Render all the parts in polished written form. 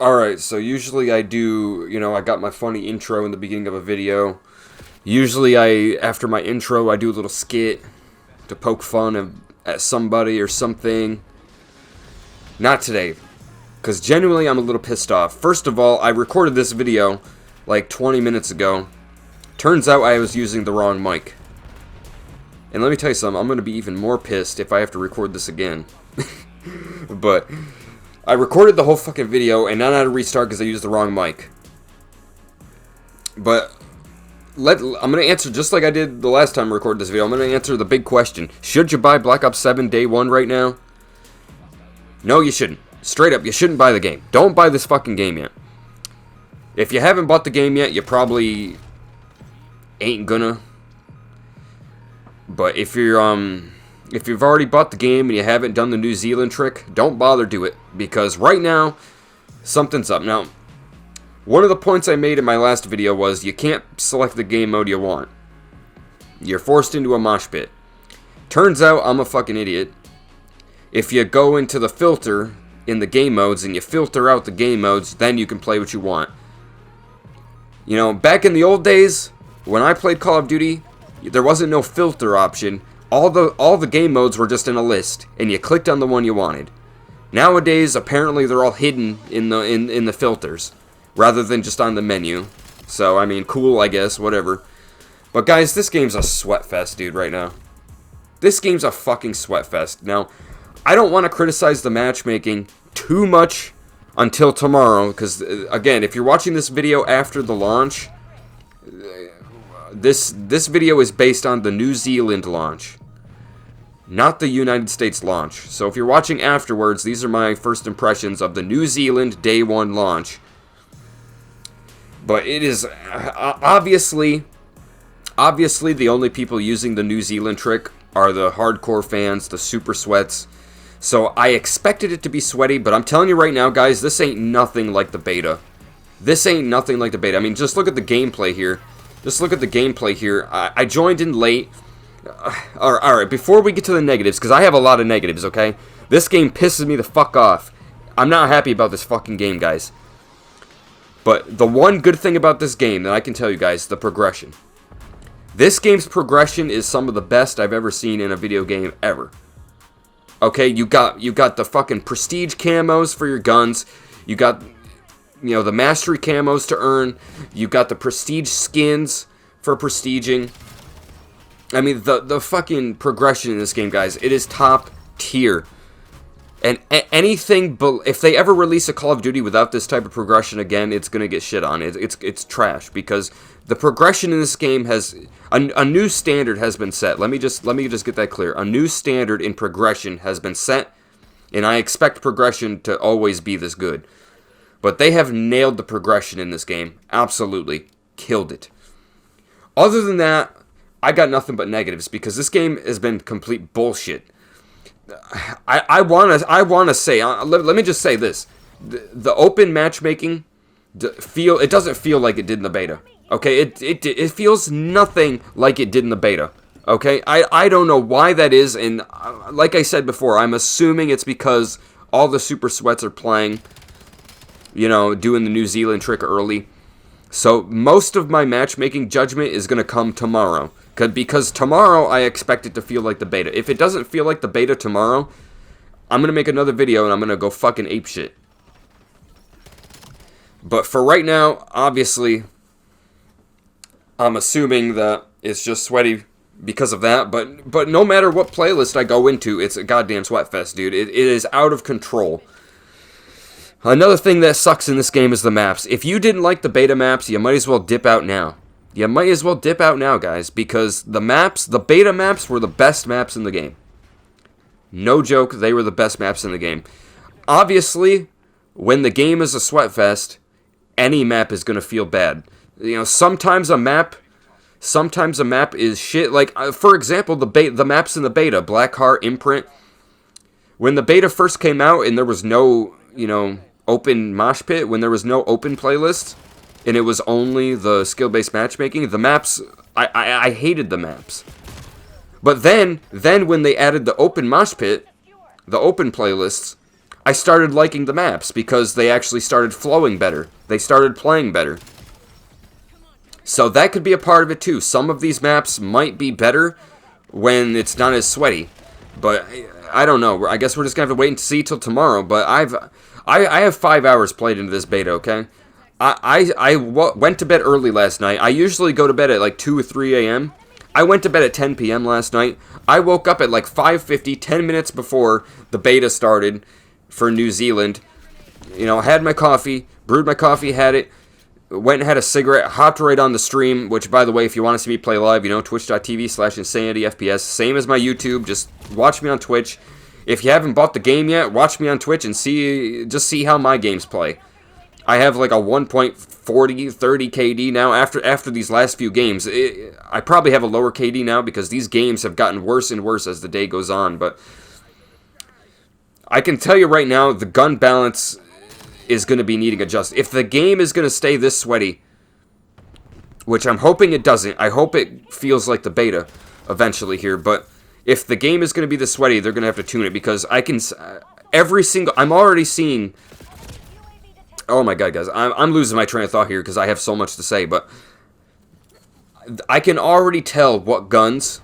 Alright, so usually I do, I got my funny intro in the beginning of a video. Usually after my intro, I do a little skit to poke fun at somebody or something. Not today, because genuinely I'm a little pissed off. First of all, I recorded this video like 20 minutes ago. Turns out I was using the wrong mic. And let me tell you something, I'm going to be even more pissed if I have to record this again. But I recorded the whole fucking video, and now I had to restart because I used the wrong mic. But I'm going to answer just like I did the last time I recorded this video. I'm going to answer the big question. Should you buy Black Ops 7 Day 1 right now? No, you shouldn't. Straight up, you shouldn't buy the game. Don't buy this fucking game yet. If you haven't bought the game yet, you probably ain't gonna. But if you've already bought the game and you haven't done the New Zealand trick, don't bother do it, because right now something's up. Now, one of the points I made in my last video was you can't select the game mode you want. You're forced into a mosh pit. Turns out I'm a fucking idiot. If you go into the filter in the game modes and you filter out the game modes, then you can play what you want. You know, back in the old days when I played Call of Duty, there wasn't no filter option. All the game modes were just in a list, and you clicked on the one you wanted. Nowadays, apparently they're all hidden in the filters, rather than just on the menu. So, I mean, cool, I guess, whatever. But guys, this game's a sweat fest, dude, right now. This game's a fucking sweat fest. Now, I don't want to criticize the matchmaking too much until tomorrow, because, again, if you're watching this video after the launch, this video is based on the New Zealand launch, not the United States launch. So if you're watching afterwards, these are my first impressions of the New Zealand Day 1 launch. But it is obviously the only people using the New Zealand trick are the hardcore fans, the super sweats. So I expected it to be sweaty, but I'm telling you right now, guys, this ain't nothing like the beta. This ain't nothing like the beta. I mean, just look at the gameplay here. Just look at the gameplay here. I joined in late. Alright, before we get to the negatives, because I have a lot of negatives, okay? This game pisses me the fuck off. I'm not happy about this fucking game, guys. But the one good thing about this game that I can tell you guys, the progression. This game's progression is some of the best I've ever seen in a video game ever. Okay, you got the fucking prestige camos for your guns. You got, the mastery camos to earn. You got the prestige skins for prestiging. I mean, the fucking progression in this game, guys, it is top tier. And anything, if they ever release a Call of Duty without this type of progression again, it's gonna get shit on. It's trash, because the progression in this game has a new standard has been set. Let me just get that clear. A new standard in progression has been set, and I expect progression to always be this good. But they have nailed the progression in this game. Absolutely killed it. Other than that, I got nothing but negatives, because this game has been complete bullshit. I wanna say, let me just say this: the open matchmaking, it doesn't feel like it did in the beta. Okay, it feels nothing like it did in the beta. Okay, I don't know why that is, and like I said before, I'm assuming it's because all the super sweats are playing, doing the New Zealand trick early. So most of my matchmaking judgment is gonna come tomorrow. Because tomorrow I expect it to feel like the beta. If it doesn't feel like the beta tomorrow, I'm going to make another video and I'm going to go fucking apeshit. But for right now, obviously, I'm assuming that it's just sweaty because of that. But no matter what playlist I go into, it's a goddamn sweatfest, dude. It is out of control. Another thing that sucks in this game is the maps. If you didn't like the beta maps, you might as well dip out now. You might as well dip out now, guys, because the beta maps were the best maps in the game. No joke, they were the best maps in the game. Obviously, when the game is a sweatfest, any map is going to feel bad. Sometimes a map is shit. Like, for example, the maps in the beta, Blackheart, Imprint. When the beta first came out and there was no, open mosh pit, when there was no open playlist, and it was only the skill-based matchmaking, the maps, I hated the maps. But then when they added the open mosh pit, the open playlists, I started liking the maps because they actually started flowing better. They started playing better. So that could be a part of it too. Some of these maps might be better when it's not as sweaty. But I don't know. I guess we're just going to have to wait and see till tomorrow. But I have 5 hours played into this beta, okay? I went to bed early last night. I usually go to bed at like 2 or 3 a.m. I went to bed at 10 p.m. last night. I woke up at like 5:50, 10 minutes before the beta started for New Zealand. You know, had my coffee, brewed my coffee, had it, went and had a cigarette, hopped right on the stream, which, by the way, if you want to see me play live, you know, twitch.tv/InsanityFPS, same as my YouTube, just watch me on Twitch. If you haven't bought the game yet, watch me on Twitch and just see how my games play. I have like a 1.40, 30 KD now after these last few games. I probably have a lower KD now because these games have gotten worse and worse as the day goes on, but I can tell you right now, the gun balance is going to be needing adjustment. If the game is going to stay this sweaty, which I'm hoping it doesn't, I hope it feels like the beta eventually here, but if the game is going to be this sweaty, they're going to have to tune it because I'm already seeing, oh my god, guys, I'm losing my train of thought here because I have so much to say, but I can already tell what guns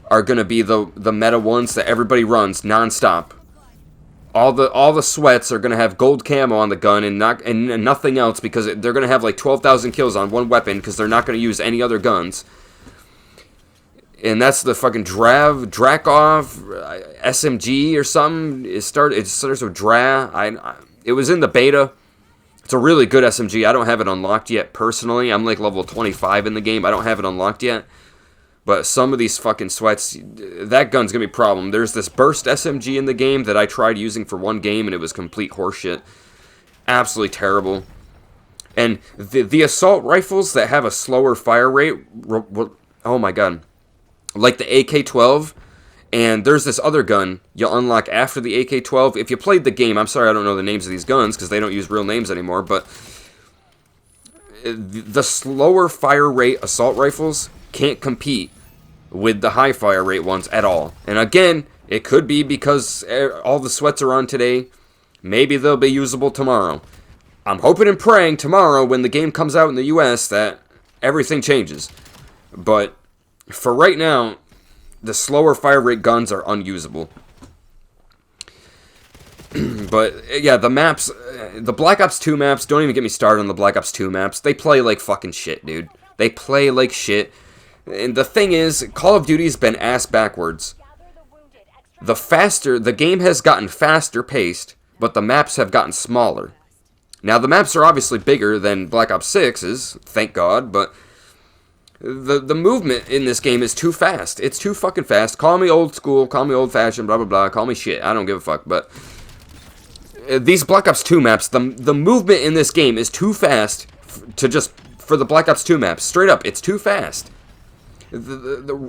are going to be the meta ones that everybody runs nonstop. All the sweats are going to have gold camo on the gun and nothing else because they're going to have like 12,000 kills on one weapon because they're not going to use any other guns. And that's the fucking Drakov SMG or something. It starts with Dra. It was in the beta. It's a really good SMG. I don't have it unlocked yet personally. I'm like level 25 in the game. I don't have it unlocked yet. But some of these fucking sweats, that gun's going to be a problem. There's this burst SMG in the game that I tried using for one game, and it was complete horseshit. Absolutely terrible. And the assault rifles that have a slower fire rate, oh my god. Like the AK-12, and there's this other gun you'll unlock after the AK-12. If you played the game, I'm sorry I don't know the names of these guns, because they don't use real names anymore, but the slower fire rate assault rifles can't compete with the high fire rate ones at all. And again, it could be because all the sweats are on today. Maybe they'll be usable tomorrow. I'm hoping and praying tomorrow when the game comes out in the US that everything changes. But for right now, the slower fire rate guns are unusable. But yeah, the maps, the Black Ops 2 maps, don't even get me started on the Black Ops 2 maps. They play like fucking shit, dude. They play like shit. And the thing is, Call of Duty's been ass backwards. The game has gotten faster paced, but the maps have gotten smaller. Now, the maps are obviously bigger than Black Ops 6's, thank God, but the movement in this game is too fast. It's too fucking fast. Call me old school, call me old fashioned, blah, blah, blah, call me shit. I don't give a fuck, but these Black Ops 2 maps, the movement in this game is too fast for the Black Ops 2 maps. Straight up, it's too fast.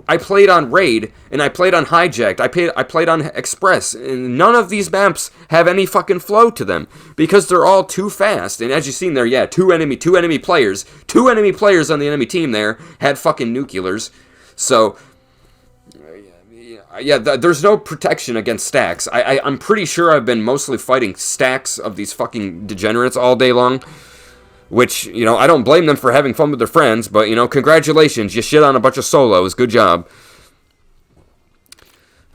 I played on Raid, and I played on Hijacked, I played on Express, and none of these maps have any fucking flow to them, because they're all too fast, and as you've seen there, yeah, two enemy players on the enemy team there had fucking nuclears, so, yeah, there's no protection against stacks. I'm pretty sure I've been mostly fighting stacks of these fucking degenerates all day long, which, you know, I don't blame them for having fun with their friends, but, you know, congratulations, you shit on a bunch of solos, good job.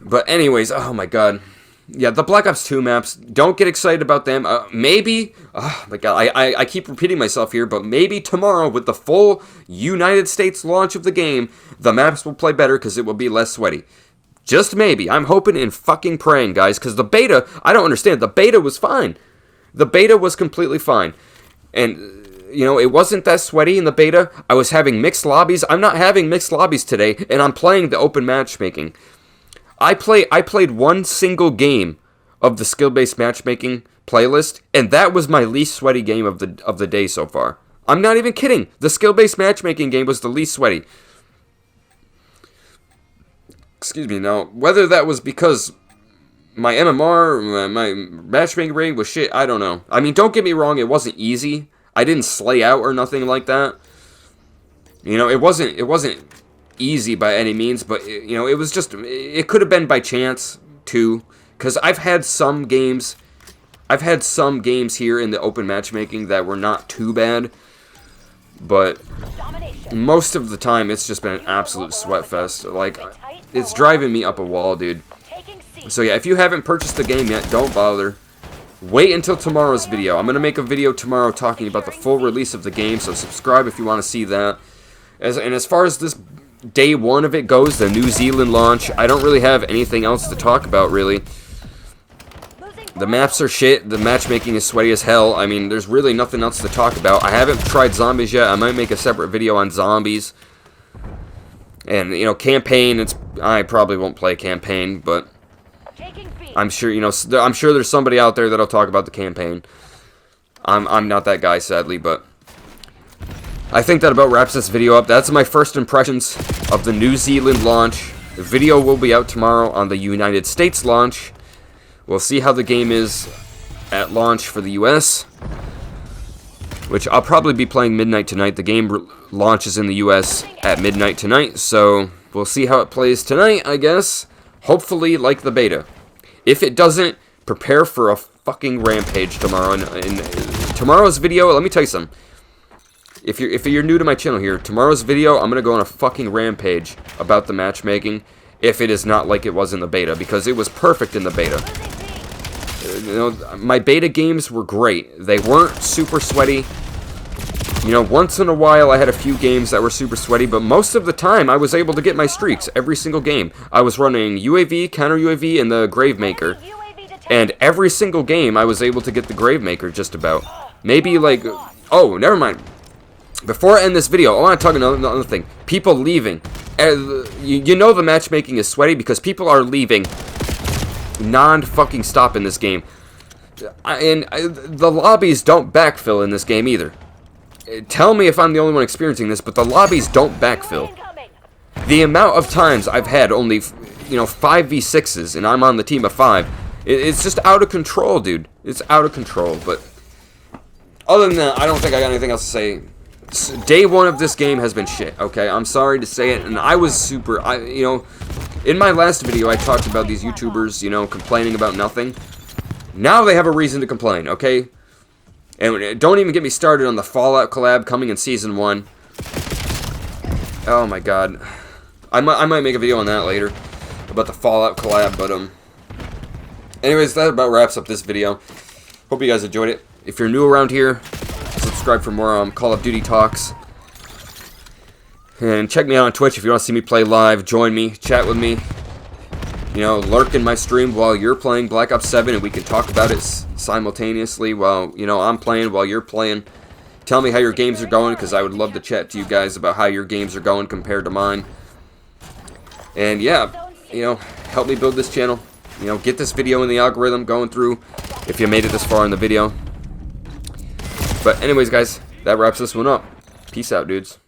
But anyways, oh my god. Yeah, the Black Ops 2 maps, don't get excited about them. Maybe, oh my god, I keep repeating myself here, but maybe tomorrow with the full United States launch of the game, the maps will play better because it will be less sweaty. Just maybe. I'm hoping and fucking praying, guys, because the beta, I don't understand, the beta was fine. The beta was completely fine. And, you know, it wasn't that sweaty in the beta. I was having mixed lobbies. I'm not having mixed lobbies today, and I'm playing the open matchmaking. I played one single game of the skill-based matchmaking playlist, and that was my least sweaty game of the day so far. I'm not even kidding. The skill-based matchmaking game was the least sweaty. Excuse me. Now, whether that was because my MMR, my matchmaking rating was shit, I don't know. I mean, don't get me wrong, it wasn't easy. I didn't slay out or nothing like that. You know, it wasn't easy by any means, but, you know, it was just, it could have been by chance, too. Because I've had some games here in the open matchmaking that were not too bad, but most of the time it's just been an absolute sweat fest. Like, it's driving me up a wall, dude. So yeah, if you haven't purchased the game yet, don't bother. Wait until tomorrow's video. I'm going to make a video tomorrow talking about the full release of the game, so subscribe if you want to see that. And as far as this day one of it goes, the New Zealand launch, I don't really have anything else to talk about, really. The maps are shit. The matchmaking is sweaty as hell. I mean, there's really nothing else to talk about. I haven't tried zombies yet. I might make a separate video on zombies. And, you know, campaign, I probably won't play campaign, but I'm sure, you know, I'm sure there's somebody out there that'll talk about the campaign. I'm not that guy, sadly, but I think that about wraps this video up. That's my first impressions of the New Zealand launch. The video will be out tomorrow on the United States launch. We'll see how the game is at launch for the US, which I'll probably be playing midnight tonight. The game launches in the US at midnight tonight, so we'll see how it plays tonight, I guess. Hopefully like the beta. If it doesn't, prepare for a fucking rampage tomorrow. In tomorrow's video, let me tell you something. If you're new to my channel here, tomorrow's video, I'm going to go on a fucking rampage about the matchmaking if it is not like it was in the beta, because it was perfect in the beta. You know, my beta games were great. They weren't super sweaty. You know, once in a while I had a few games that were super sweaty, but most of the time I was able to get my streaks every single game. I was running UAV, counter UAV, and the Gravemaker. And every single game I was able to get the Gravemaker just about. Maybe like... Oh, never mind. Before I end this video, I want to talk another thing. People leaving. You know the matchmaking is sweaty because people are leaving non-fucking stop in this game. And the lobbies don't backfill in this game either. Tell me if I'm the only one experiencing this, but the lobbies don't backfill. The amount of times I've had only, you know, 5v6s and I'm on the team of 5, it's just out of control, dude. It's out of control, but other than that, I don't think I got anything else to say. Day one of this game has been shit, okay? I'm sorry to say it, and I was super, you know, in my last video I talked about these YouTubers, you know, complaining about nothing. Now they have a reason to complain, okay? And don't even get me started on the Fallout collab coming in Season 1. Oh my god. I might make a video on that later, about the Fallout collab, but, anyways, that about wraps up this video. Hope you guys enjoyed it. If you're new around here, subscribe for more Call of Duty talks. And check me out on Twitch if you want to see me play live. Join me, chat with me. You know, lurk in my stream while you're playing Black Ops 7 and we can talk about it simultaneously while, you know, I'm playing while you're playing. Tell me how your games are going, because I would love to chat to you guys about how your games are going compared to mine. And yeah, you know, help me build this channel. You know, get this video in the algorithm going through if you made it this far in the video. But anyways, guys, that wraps this one up. Peace out, dudes.